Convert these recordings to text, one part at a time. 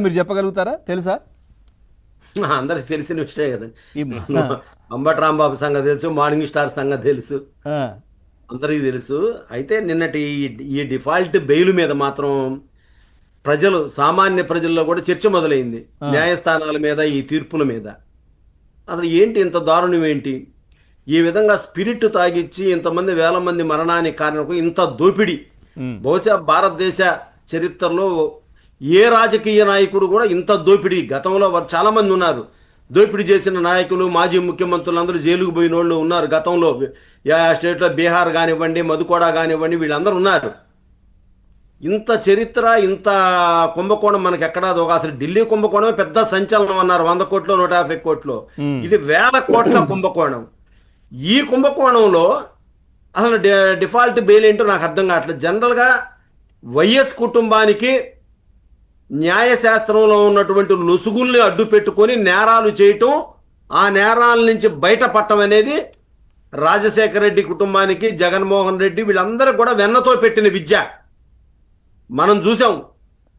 మీరు చెప్పగలుగుతారా? తెలుసా? అందరికి తెలిసిన విషయమే కదండి. అంబటి రాంబాబు సంగతి తెలుసు, మార్నింగ్ స్టార్ సంగతి తెలుసు, అందరికీ తెలుసు. అయితే నిన్నటి ఈ డిఫాల్ట్ బెయిల్ మీద మాత్రం ప్రజలు, సామాన్య ప్రజల్లో కూడా చర్చ మొదలైంది. న్యాయస్థానాల మీద, ఈ తీర్పుల మీద. అసలు ఏంటి ఇంత దారుణం ఏంటి? ఈ విధంగా స్పిరిట్ తాగిచ్చి ఇంతమంది వేల మంది మరణానికి కారణం, ఇంత దోపిడీ బహుశా భారతదేశ చరిత్రలో ఏ రాజకీయ నాయకుడు కూడా ఇంత దోపిడీ, గతంలో చాలా మంది ఉన్నారు దోపిడీ చేసిన నాయకులు, మాజీ ముఖ్యమంత్రులు అందరూ జైలుకు పోయిన వాళ్ళు ఉన్నారు గతంలో. స్టేట్లో బీహార్ కానివ్వండి, మధుకోడ కానివ్వండి, వీళ్ళందరూ ఉన్నారు. ఇంత చరిత్ర, ఇంత కుంభకోణం మనకి ఎక్కడా దొరక. అసలు ఢిల్లీ కుంభకోణమే పెద్ద సంచలనం అన్నారు, 100 కోట్లు 150 కోట్లు. ఇది 1000 కోట్ల కుంభకోణం. ఈ కుంభకోణంలో అసలు డిఫాల్ట్ బెయిల్ ఏంటో నాకు అర్థం కావట్లేదు. జనరల్గా వైఎస్ కుటుంబానికి న్యాయశాస్త్రంలో ఉన్నటువంటి లొసుగుల్ని అడ్డు పెట్టుకొని నేరాలు చేయటం, ఆ నేరాల నుంచి బయటపడటం అనేది రాజశేఖర రెడ్డి కుటుంబానికి, జగన్మోహన్ రెడ్డి వీళ్ళందరూ కూడా వెన్నతో పెట్టిన విద్య. మనం చూసాం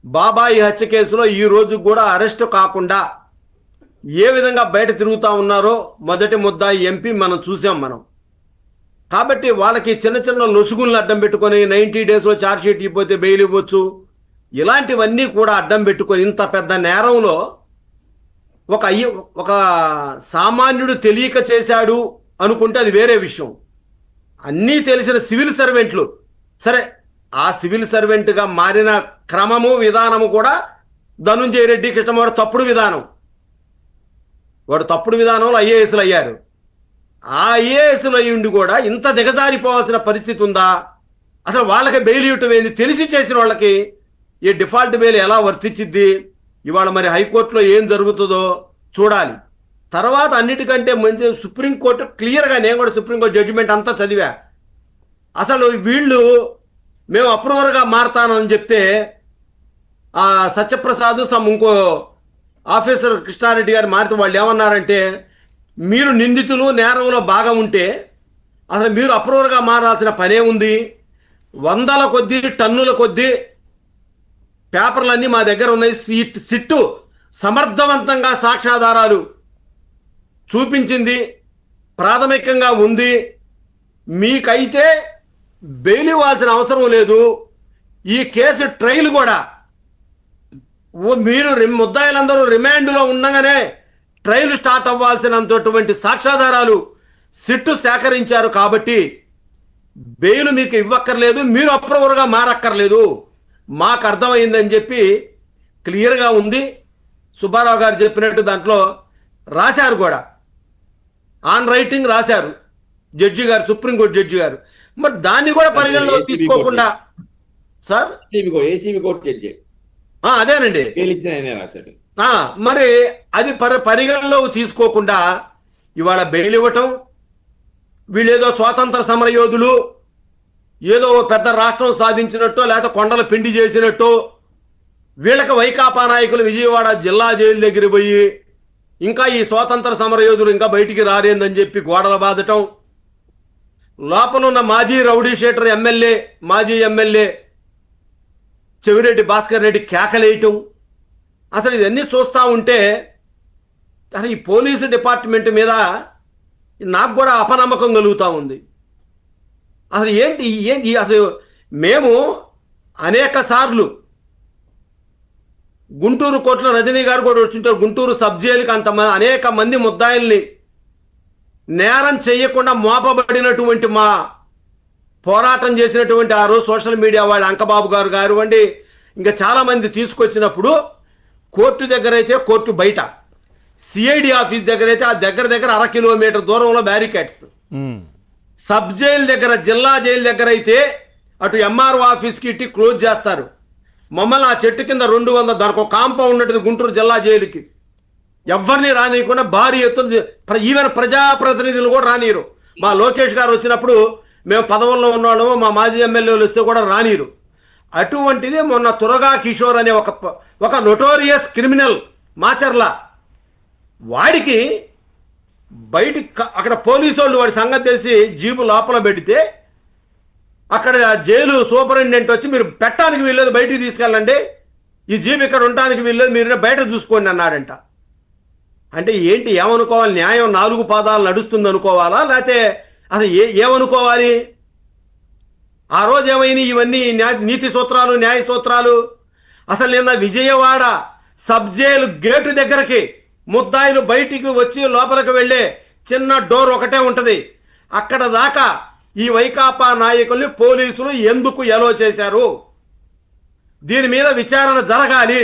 బాబాయి హత్య కేసులో ఈ రోజు కూడా అరెస్ట్ కాకుండా ఏ విధంగా బయట తిరుగుతూ ఉన్నారో మొదటి ముద్దాయి ఎంపీ మనం చూసాం మనం. కాబట్టి వాళ్ళకి చిన్న చిన్న లొసుగులను అడ్డం పెట్టుకొని 90 డేస్లో ఛార్జ్షీట్ ఇవ్వకపోతే బెయిల్ ఇవ్వచ్చు, ఇలాంటివన్నీ కూడా అడ్డం పెట్టుకొని ఇంత పెద్ద నేరంలో ఒక సామాన్యుడు తెలియక చేశాడు అనుకుంటే అది వేరే విషయం. అన్నీ తెలిసిన సివిల్ సర్వెంట్లు, సరే ఆ సివిల్ సర్వెంట్గా మారిన క్రమము, విధానము కూడా ధనుంజయ రెడ్డి, కృష్ణమోహన్ తప్పుడు విధానం. వాడు తప్పుడు విధానంలో ఐఏఎస్లు అయ్యారు. ఆ ఐఏఎస్లు అయ్యి ఉండి కూడా ఇంత దిగజారిపోవాల్సిన పరిస్థితి ఉందా? అసలు వాళ్ళకి బెయిల్ ఇవ్వటం ఏంది? తెలిసి చేసిన వాళ్ళకి ఈ డిఫాల్ట్ బెయిల్ ఎలా వర్తించిద్ది? ఇవాళ మరి హైకోర్టులో ఏం జరుగుతుందో చూడాలి. తర్వాత అన్నిటికంటే మంచి సుప్రీంకోర్టు క్లియర్గా, నేను కూడా సుప్రీంకోర్టు జడ్జిమెంట్ అంతా చదివా. అసలు వీళ్ళు మేము అప్రూవర్గా మారతానని చెప్తే ఆ సత్యప్రసాద్ ఇంకో ఆఫీసర్ కృష్ణారెడ్డి గారు మారితే వాళ్ళు ఏమన్నారంటే, మీరు నిందితులు నేరంలో భాగం ఉంటే అసలు మీరు అప్రూవర్గా మారాల్సిన పనే ఉంది. 100ల కొద్దీ, టన్నుల కొద్దీ పేపర్లన్నీ మా దగ్గర ఉన్నాయి. సిట్టు సమర్థవంతంగా సాక్ష్యాధారాలు చూపించింది, ప్రాథమికంగా ఉంది. మీకైతే బెయిల్ ఇవ్వాల్సిన అవసరం లేదు. ఈ కేసు ట్రయల్ కూడా మీరు ముద్దాయిలందరూ రిమాండ్లో ఉండగానే ట్రయల్ స్టార్ట్ అవ్వాల్సినంతటువంటి సాక్ష్యాధారాలు సిట్టు సేకరించారు. కాబట్టి బెయిల్ మీకు ఇవ్వక్కర్లేదు, మీరు అప్రూవర్గా మారక్కర్లేదు, మాకు అర్థమైందని చెప్పి క్లియర్గా ఉంది. సుబ్బారావు గారు చెప్పినట్టు దాంట్లో రాశారు కూడా, ఆన్ రైటింగ్ రాశారు జడ్జి గారు, సుప్రీంకోర్టు జడ్జి గారు. మరి దాన్ని కూడా పరిగణలో తీసుకోకుండా సార్ ఏసీబీ కోర్టు జడ్జి అదేనండి మరి అది పరిగణలోకి తీసుకోకుండా ఇవాళ బెయిల్ ఇవ్వటం, వీళ్ళేదో స్వాతంత్ర సమరయోధులు, ఏదో పెద్ద రాష్ట్రం సాధించినట్టు, లేకపోతే కొండలు పిండి చేసినట్టు, వీళ్ళకి వైకాపా నాయకులు విజయవాడ జిల్లా జైలు దగ్గర పోయి ఇంకా ఈ స్వాతంత్ర సమరయోధులు ఇంకా బయటికి రారేందని చెప్పి గోడలు బాదటం, లోపల ఉన్న మాజీ రౌడీ షీటర్ ఎమ్మెల్యే, మాజీ ఎమ్మెల్యే చెవిరెడ్డి భాస్కర్ రెడ్డి కేకలేయటం. అసలు ఇవన్నీ చూస్తూ ఉంటే అసలు ఈ పోలీసు డిపార్ట్మెంట్ మీద నాకు కూడా అపనమ్మకం కలుగుతూ ఉంది. అసలు ఏంటి అసలు మేము అనేక సార్లు గుంటూరు కోర్టులో రజనీ గారు కూడా వచ్చింటారు, గుంటూరు సబ్ జైలుకి అనేక మంది ముద్దాయిల్ని నేరం చేయకుండా మోపబడినటువంటి మా పోరాటం చేసినటువంటి ఆ రోజు సోషల్ మీడియా వాళ్ళు అంకబాబు గారు కానివ్వండి, ఇంకా చాలామంది తీసుకొచ్చినప్పుడు కోర్టు దగ్గర అయితే కోర్టు బయట, సిఐడి ఆఫీస్ దగ్గర అయితే ఆ దగ్గర 1/2 కిలోమీటర్ దూరంలో బ్యారికేడ్స్, సబ్ జైలు దగ్గర, జిల్లా జైలు దగ్గర అయితే అటు ఎంఆర్ఓ ఆఫీస్కి ఇట్టి క్లోజ్ చేస్తారు. మమ్మల్ని ఆ చెట్టు కింద 200 దానికి ఒక కాంపౌండ్ ఉంటుంది గుంటూరు జిల్లా జైలుకి, ఎవరిని రానియకుండా భారీ ఎత్తున, ఈవెన్ ప్రజాప్రతినిధులు కూడా రానియరు. మా లోకేష్ గారు వచ్చినప్పుడు మేము పదవుల్లో ఉన్నవాళ్ళము, మా మాజీ ఎమ్మెల్యేలు వస్తే కూడా రానియరు. అటువంటిది మొన్న తురగా కిషోర్ అనే ఒక నొటోరియస్ క్రిమినల్ మాచర్ల, వాడికి బయటికి అక్కడ పోలీసు వాళ్ళు వాడి సంగతి తెలిసి జీబు లోపల పెడితే అక్కడ జైలు సూపరింటెండెంట్ వచ్చి మీరు పెట్టడానికి వీల్లేదు, బయటికి తీసుకెళ్ళండి, ఈ జీప్ ఇక్కడ ఉండడానికి వీల్లేదు, మీరు బయట చూసుకోండి అన్నాడంట. అంటే ఏంటి, ఏమనుకోవాలి? న్యాయం 4 పాదాలు నడుస్తుంది అనుకోవాలా, లేకపోతే అసలు ఏమనుకోవాలి? ఆ రోజు ఏమైనా ఇవన్నీ నీతి సూత్రాలు, న్యాయ సూత్రాలు? అసలు నిన్న విజయవాడ సబ్ జైలు గేటు దగ్గరకి ముద్దాయిలు బయటికి వచ్చి లోపలికి వెళ్ళే చిన్న డోర్ ఒకటే ఉంటుంది. అక్కడ దాకా ఈ వైకాపా నాయకుల్ని పోలీసులు ఎందుకు ఎలో చేశారు? దీని మీద విచారణ జరగాలి.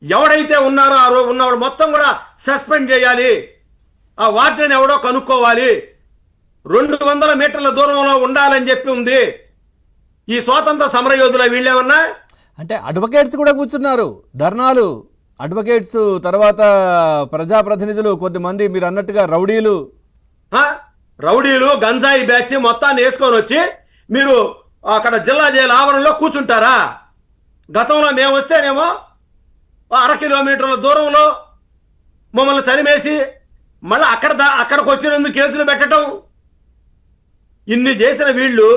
ఎవడైతే ఉన్నారో ఆ రోజు ఉన్నవాడు మొత్తం కూడా సస్పెండ్ చేయాలి. ఆ వార్డెన్ ఎవడో కనుక్కోవాలి. 200 మీటర్ల దూరంలో ఉండాలని చెప్పి ఉంది. ఈ స్వాతంత్ర సమరయోధుల వీళ్ళేమన్నా అంటే అడ్వకేట్స్ కూడా కూర్చున్నారు, ధర్నాలు. అడ్వకేట్స్, తర్వాత ప్రజాప్రతినిధులు, కొద్దిమంది మీరు అన్నట్టుగా రౌడీలు, గంజాయి బ్యాచ్ మొత్తాన్ని వేసుకొని వచ్చి మీరు అక్కడ జిల్లా జైలు ఆవరణలో కూర్చుంటారా? గతంలో మేము వస్తేనేమో 1/2 కిలోమీటర్ల దూరంలో మమ్మల్ని తరిమేసి మళ్ళీ అక్కడికి వచ్చినందుకు కేసులు పెట్టడం, ఇన్ని చేసిన వీళ్ళు